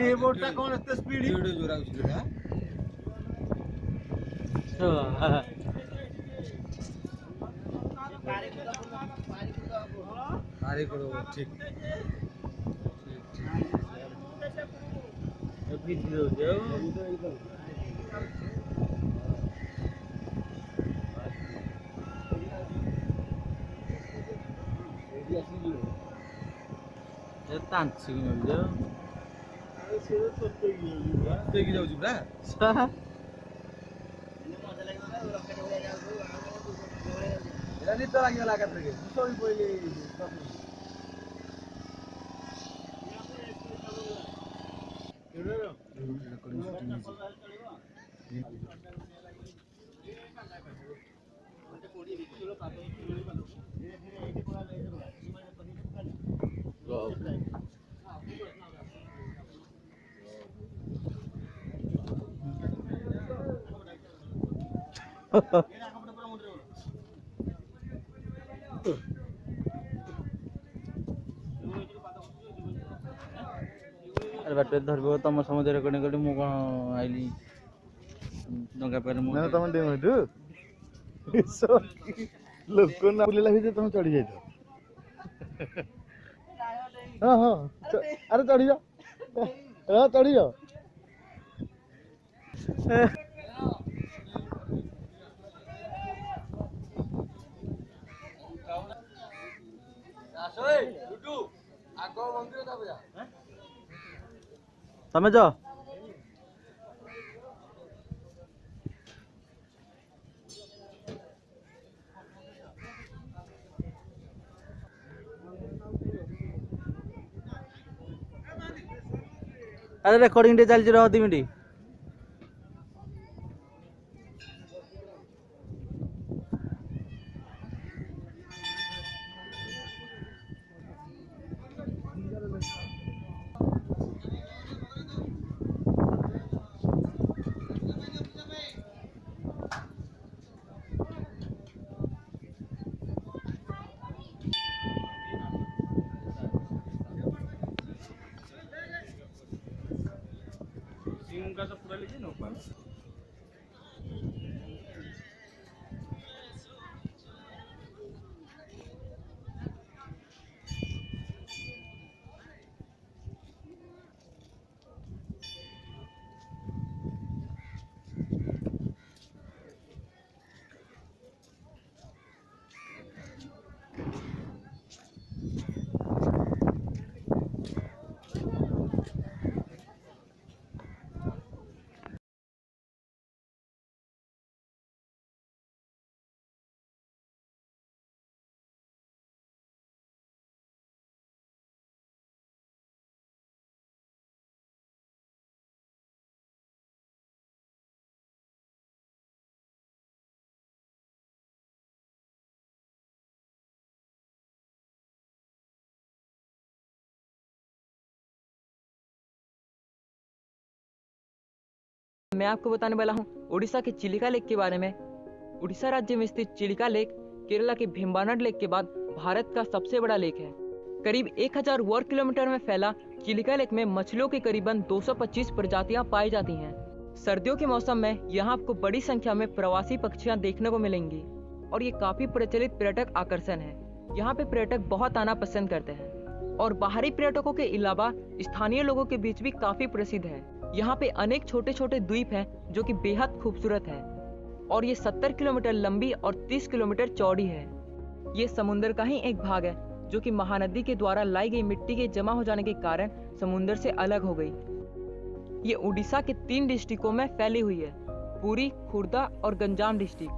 ये बोटटा कौन इतने स्पीड वीडियो जोरा उसले हां पारी करो ठीक अभी हो जाओ ये तांसी मिल जाओ से तो देखि जाउ छु पुरा एला नि त लागि लागत रे सबै पहिले अरे बाटे धरबो तम समुद्र कोने कोने मु कोन आइली डंगा पर मु ना तम डेम हेतु सो लोक ना बुलेला भी तुम चढ़ी जाई हां हां अरे चढ़ी जा हां चढ़ी जा आसोय लुटू आगो मंदिर जा बजा हैं तमे जा अरे रिकॉर्डिंग डे चल रहा 2 मिनट का तो पूरा लीजिए ना ऊपर मैं आपको बताने वाला हूँ उड़ीसा के चिलिका लेक के बारे में। उड़ीसा राज्य में स्थित चिलिका लेक केरला के भेम्बानाड लेक के बाद भारत का सबसे बड़ा लेक है। करीब 1000 वर्ग किलोमीटर में फैला चिलिका लेक में मछलियों की करीबन 225 प्रजातियां पाई जाती हैं। सर्दियों के मौसम में यहाँ आपको बड़ी संख्या में प्रवासी पक्षियां देखने को मिलेंगी और ये काफी प्रचलित पर्यटक आकर्षण है। यहाँ पे पर्यटक बहुत आना पसंद करते हैं और बाहरी पर्यटकों के अलावा स्थानीय लोगों के बीच भी काफी प्रसिद्ध है। यहाँ पे अनेक छोटे छोटे द्वीप हैं जो कि बेहद खूबसूरत है और ये 70 किलोमीटर लंबी और 30 किलोमीटर चौड़ी है। ये समुद्र का ही एक भाग है जो कि महानदी के द्वारा लाई गई मिट्टी के जमा हो जाने के कारण समुद्र से अलग हो गई। ये उड़ीसा के 3 डिस्ट्रिक्टों में फैली हुई है, पुरी, खुर्दा और गंजाम डिस्ट्रिक्ट,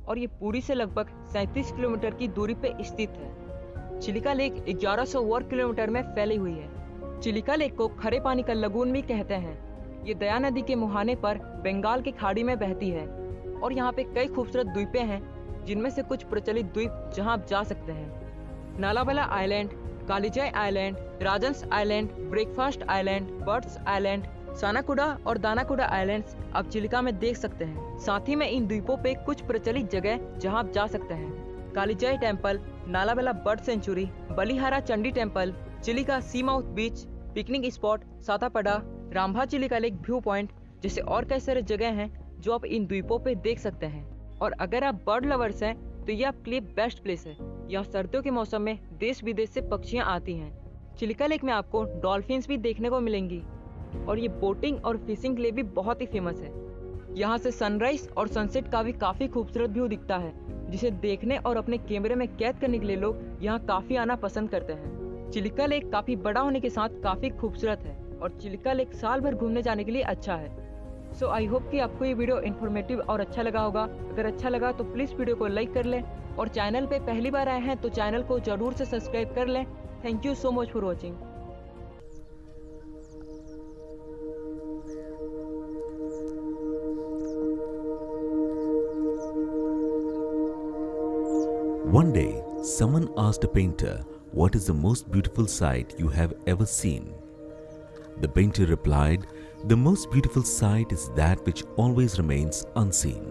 और ये पुरी से लगभग 37 किलोमीटर की दूरी पे स्थित है। चिलिका लेक 1100 वर्ग किलोमीटर में फैली हुई है। चिलिका लेक को खरे पानी का लगून भी कहते हैं। ये दया नदी के मुहाने पर बंगाल की खाड़ी में बहती है और यहाँ पे कई खूबसूरत द्वीपें हैं, जिनमें से कुछ प्रचलित द्वीप जहाँ आप जा सकते हैं: Nalabala island, Kalijai island, Rajhans island, breakfast island, birds island, Sanakuda और दानाकुडा आइलैंड्स आप चिलिका में देख सकते हैं। साथ ही में इन द्वीपों पे कुछ प्रचलित जगह जहां आप जा सकते हैं: Kalijai temple, Nalabala bird sanctuary, Balihara Chandi temple, Chilika sea mouth beach, picnic spot Satapada, Rambha Chilika lake view point जैसे और कई सारे जगह हैं जो आप इन द्वीपों पे देख सकते हैं। और अगर आप बर्ड लवर्स हैं तो ये आपके लिए बेस्ट प्लेस है। यहाँ सर्दियों के मौसम में देश विदेश से पक्षियाँ आती हैं। चिलिका लेक में आपको डॉल्फिन्स भी देखने को मिलेंगी और ये बोटिंग और फिशिंग के लिए भी बहुत ही फेमस है। यहाँ से सनराइज और सनसेट का भी काफी खूबसूरत व्यू दिखता है, जिसे देखने और अपने कैमरे में कैद करने के लिए लोग यहाँ काफी आना पसंद करते हैं। चिलिका लेक काफी बड़ा होने के साथ काफी खूबसूरत है और चिलिका लेक साल भर घूमने जाने के लिए अच्छा है। सो आई होप कि आपको ये वीडियो इन्फॉर्मेटिव और अच्छा लगा होगा। अगर अच्छा लगा तो प्लीज वीडियो को लाइक कर लें और चैनल पे पहली बार आए हैं तो चैनल को जरूर से सब्सक्राइब कर लें। Thank you so much for watching. One day, someone asked a painter, "What is the most beautiful sight you have ever seen?" The painter replied, "The most beautiful sight is that which always remains unseen.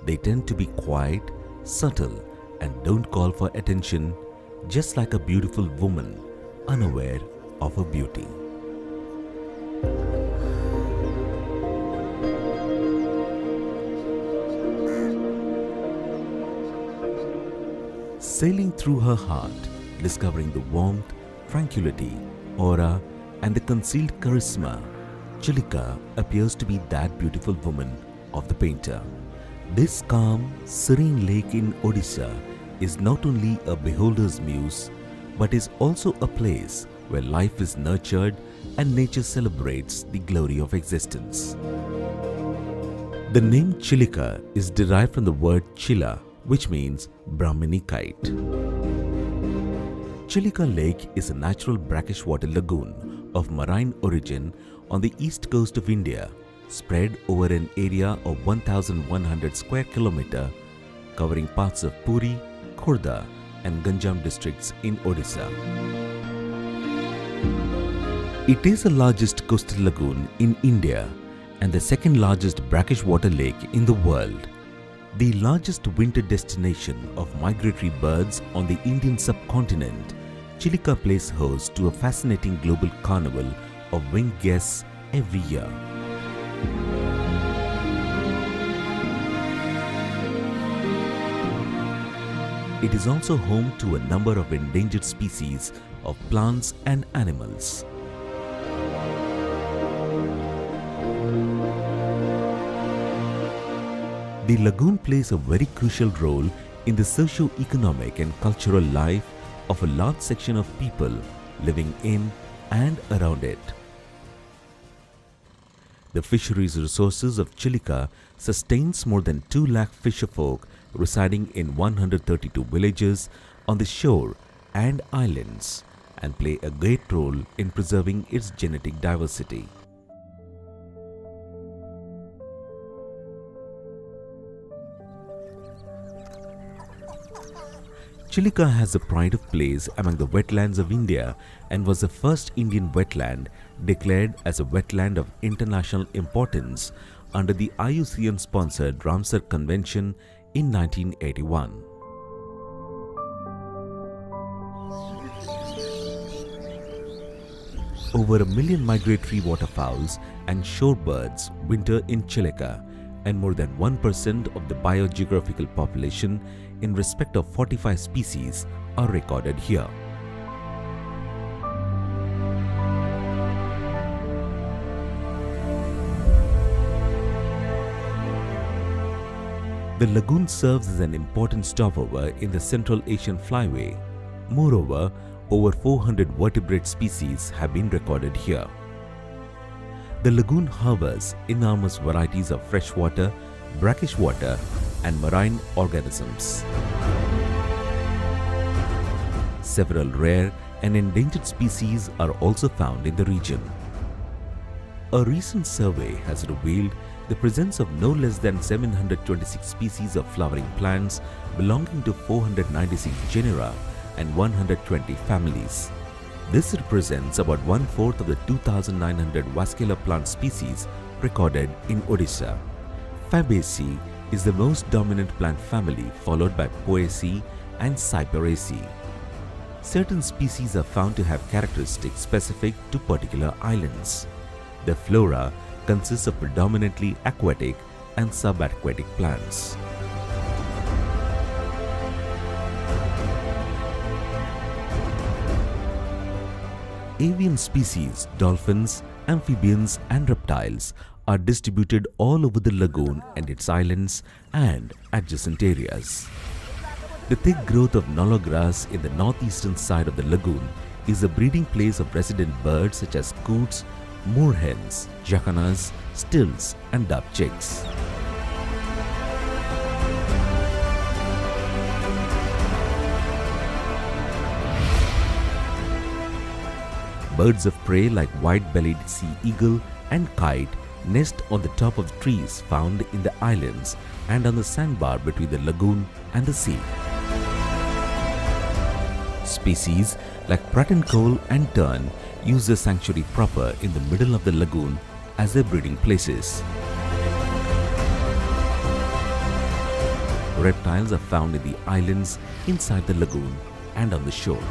They tend to be quiet, subtle, and don't call for attention, just like a beautiful woman, unaware of her beauty." Sailing through her heart, discovering the warmth, tranquility, aura, and the concealed charisma, Chilika appears to be that beautiful woman of the painter. This calm, serene lake in Odisha is not only a beholder's muse, but is also a place where life is nurtured and nature celebrates the glory of existence. The name Chilika is derived from the word Chila, which means Brahmini kite. Chilika Lake is a natural brackish water lagoon of marine origin on the east coast of India, spread over an area of 1,100 square kilometer, covering parts of Puri, Khurda and Ganjam districts in Odisha. It is the largest coastal lagoon in India and the second largest brackish water lake in the world. The largest winter destination of migratory birds on the Indian subcontinent, Chilika plays host to a fascinating global carnival of winged guests every year. It is also home to a number of endangered species of plants and animals. The lagoon plays a very crucial role in the socio-economic and cultural life of a large section of people living in and around it. The fisheries resources of Chilika sustains more than 2 lakh fisherfolk residing in 132 villages on the shore and islands and play a great role in preserving its genetic diversity. Chilika has a pride of place among the wetlands of India and was the first Indian wetland declared as a wetland of international importance under the IUCN-sponsored Ramsar Convention in 1981. Over 1 million migratory waterfowls and shorebirds winter in Chilika, and more than 1% of the biogeographical population in respect of 45 species are recorded here. The lagoon serves as an important stopover in the Central Asian Flyway. Moreover, over 400 vertebrate species have been recorded here. The lagoon harbors enormous varieties of freshwater, brackish water, and marine organisms. Several rare and endangered species are also found in the region. A recent survey has revealed the presence of no less than 726 species of flowering plants belonging to 496 genera and 120 families. This represents about 1/4 of the 2,900 vascular plant species recorded in Odisha. Fabaceae is the most dominant plant family, followed by Poaceae and Cyperaceae. Certain species are found to have characteristics specific to particular islands. The flora consists of predominantly aquatic and subaquatic plants. Avian species, dolphins, amphibians and reptiles are distributed all over the lagoon and its islands and adjacent areas. The thick growth of nullah grass in the northeastern side of the lagoon is a breeding place of resident birds such as coots, moorhens, jacanas, stilts and dove chicks. Birds of prey like white-bellied sea eagle and kite nest on the top of trees found in the islands and on the sandbar between the lagoon and the sea. Species like pratincoal and tern use the sanctuary proper in the middle of the lagoon as their breeding places. Reptiles are found in the islands, inside the lagoon and on the shore.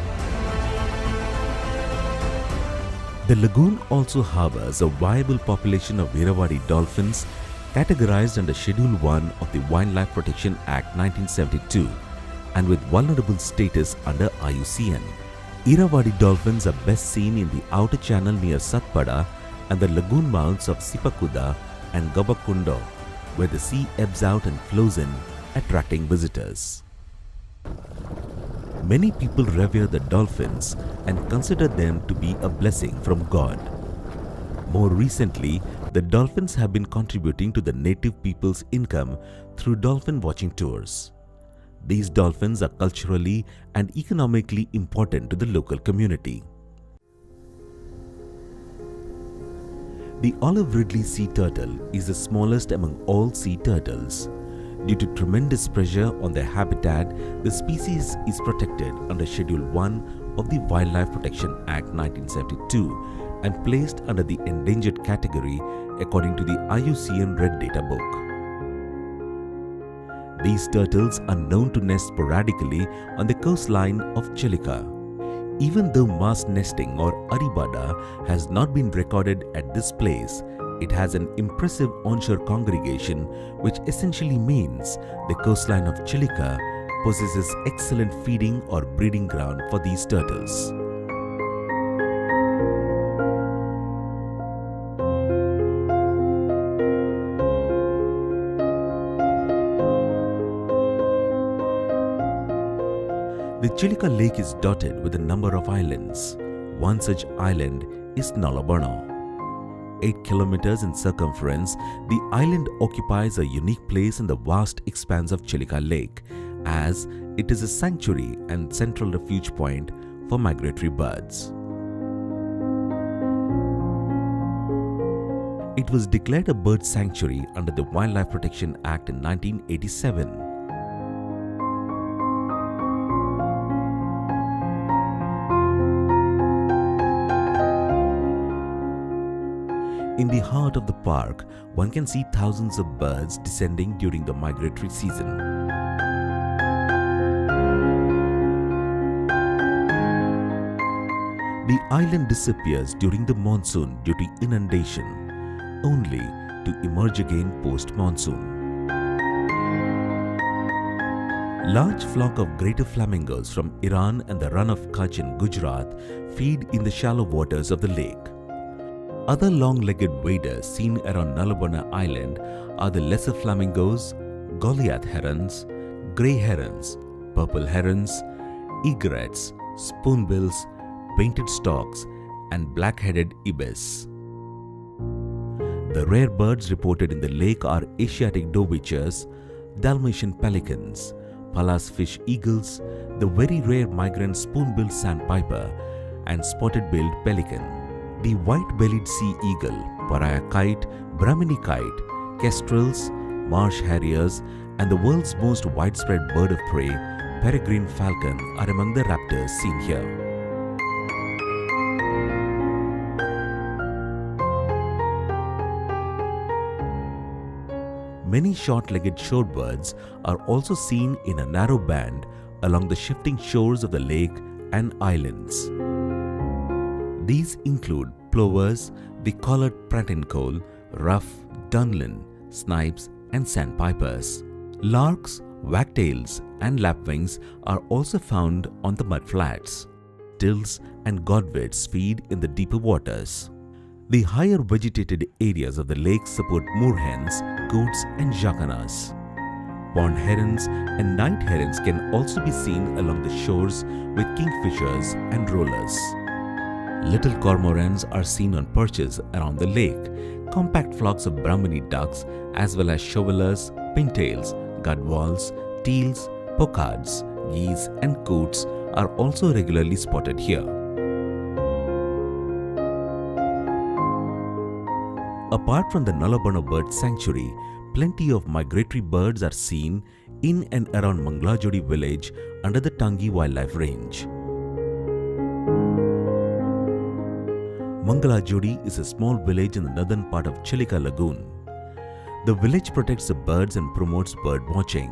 The lagoon also harbors a viable population of Irrawaddy dolphins categorized under Schedule 1 of the Wildlife Protection Act 1972 and with vulnerable status under IUCN. Irrawaddy dolphins are best seen in the outer channel near Satpada and the lagoon mouths of Sipakuda and Gabakundo, where the sea ebbs out and flows in, attracting visitors. Many people revere the dolphins and consider them to be a blessing from God. More recently, the dolphins have been contributing to the native people's income through dolphin watching tours. These dolphins are culturally and economically important to the local community. The olive ridley sea turtle is the smallest among all sea turtles. Due to tremendous pressure on their habitat, the species is protected under Schedule 1 of the Wildlife Protection Act 1972 and placed under the endangered category according to the IUCN Red Data Book. These turtles are known to nest sporadically on the coastline of Chilika. Even though mass nesting or aribada has not been recorded at this place, it has an impressive onshore congregation, which essentially means the coastline of Chilika possesses excellent feeding or breeding ground for these turtles. The Chilika Lake is dotted with a number of islands. One such island is Nalabana. 8 kilometers in circumference, the island occupies a unique place in the vast expanse of Chilika Lake, as it is a sanctuary and central refuge point for migratory birds. It was declared a bird sanctuary under the Wildlife Protection Act in 1987. In the heart of the park, one can see thousands of birds descending during the migratory season. The island disappears during the monsoon due to inundation, only to emerge again post-monsoon. Large flock of greater flamingos from Iran and the Run of Kutch in Gujarat feed in the shallow waters of the lake. Other long-legged waders seen around Nalabana Island are the lesser flamingos, Goliath herons, grey herons, purple herons, egrets, spoonbills, painted storks, and black-headed ibis. The rare birds reported in the lake are Asiatic dovechers, Dalmatian pelicans, Pallas fish eagles, the very rare migrant spoon-billed sandpiper, and spotted-billed pelican. The white-bellied sea eagle, pariah kite, Brahmini kite, kestrels, marsh harriers, and the world's most widespread bird of prey, peregrine falcon, are among the raptors seen here. Many short-legged shorebirds are also seen in a narrow band along the shifting shores of the lake and islands. These include plovers, the collared pratincoll, ruff, dunlin, snipes, and sandpipers. Larks, wagtails, and lapwings are also found on the mudflats. Tills and godwits feed in the deeper waters. The higher vegetated areas of the lake support moorhens, coots, and jacanas. Pond herons and night herons can also be seen along the shores with kingfishers and rollers. Little cormorants are seen on perches around the lake, compact flocks of Brahmini ducks as well as shovelers, pintails, gudwals, teals, pocards, geese, and coots are also regularly spotted here. Apart from the Nalabana Bird Sanctuary, plenty of migratory birds are seen in and around Mangalajodi village under the Tangi Wildlife Range. Mangalajodi is a small village in the northern part of Chilika Lagoon. The village protects the birds and promotes bird watching.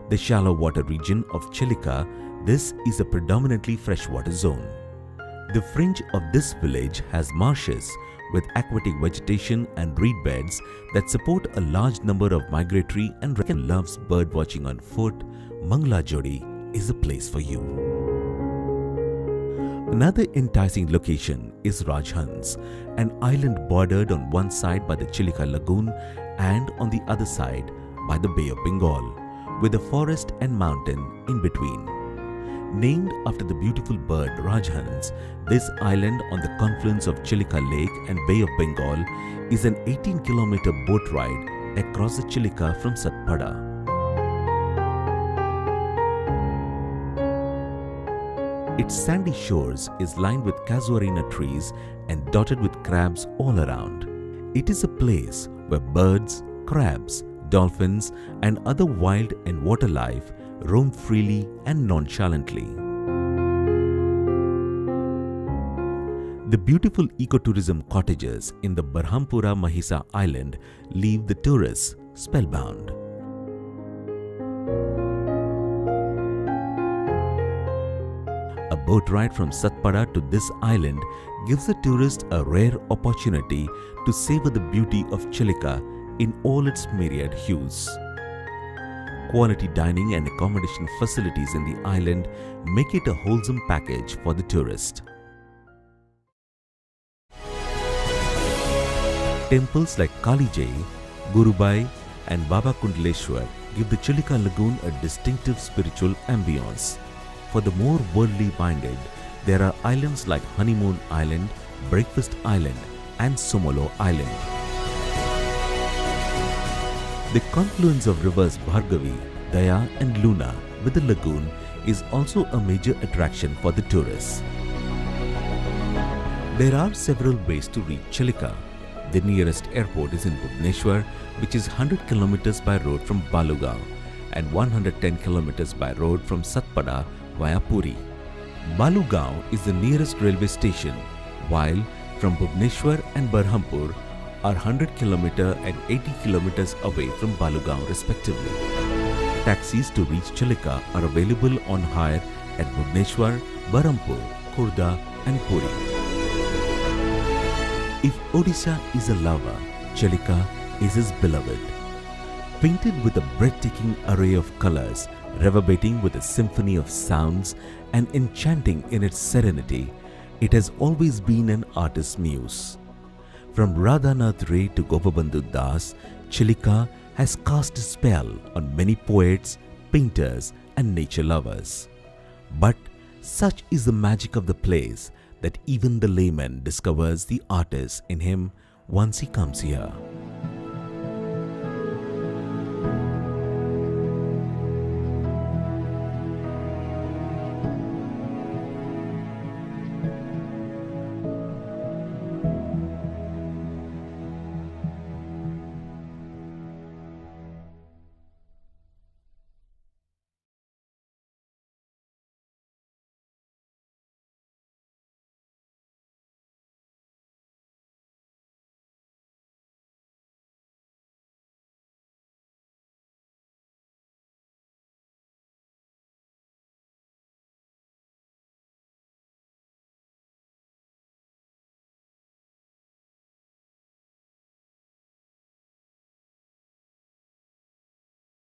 The shallow water region of Chilika, this is a predominantly freshwater zone. The fringe of this village has marshes with aquatic vegetation and reed beds that support a large number of migratory and loves bird watching on foot. Mangalajodi is a place for you. Another enticing location is Rajhans, an island bordered on one side by the Chilika Lagoon and on the other side by the Bay of Bengal, with a forest and mountain in between. Named after the beautiful bird Rajhans, this island on the confluence of Chilika Lake and Bay of Bengal is an 18-kilometer boat ride across the Chilika from Satpada. Its sandy shores is lined with casuarina trees and dotted with crabs all around. It is a place where birds, crabs, dolphins, and other wild and water life roam freely and nonchalantly. The beautiful ecotourism cottages in the Berhampura Mahisa Island leave the tourists spellbound. A boat ride from Satpada to this island gives the tourist a rare opportunity to savor the beauty of Chilika in all its myriad hues. Quality dining and accommodation facilities in the island make it a wholesome package for the tourist. Temples like Kalijai, Gurubai, and Baba Kundaleshwar give the Chilika Lagoon a distinctive spiritual ambience. For the more worldly minded, there are islands like Honeymoon Island, Breakfast Island, and Somolo Island. The confluence of rivers Bhargavi, Daya, and Luna with the lagoon is also a major attraction for the tourists. There are several ways to reach Chilika. The nearest airport is in Bhubaneswar, which is 100 kilometers by road from Balugaon and 110 kilometers by road from Satpada via Puri. Balugaon is the nearest railway station, while from Bhubaneswar and Berhampur are 100 kilometers and 80 kilometers away from Balugaon respectively. Taxis to reach Chilika are available on hire at Bhubaneswar, Berhampur, Khurda, and Puri. If Odisha is a lover, Chilika is his beloved. Painted with a breathtaking array of colors, reverberating with a symphony of sounds, and enchanting in its serenity, it has always been an artist's muse. From Radhanath Ray to Gopabandhu Das, Chilika has cast a spell on many poets, painters, and nature lovers. But such is the magic of the place that even the layman discovers the artist in him once he comes here.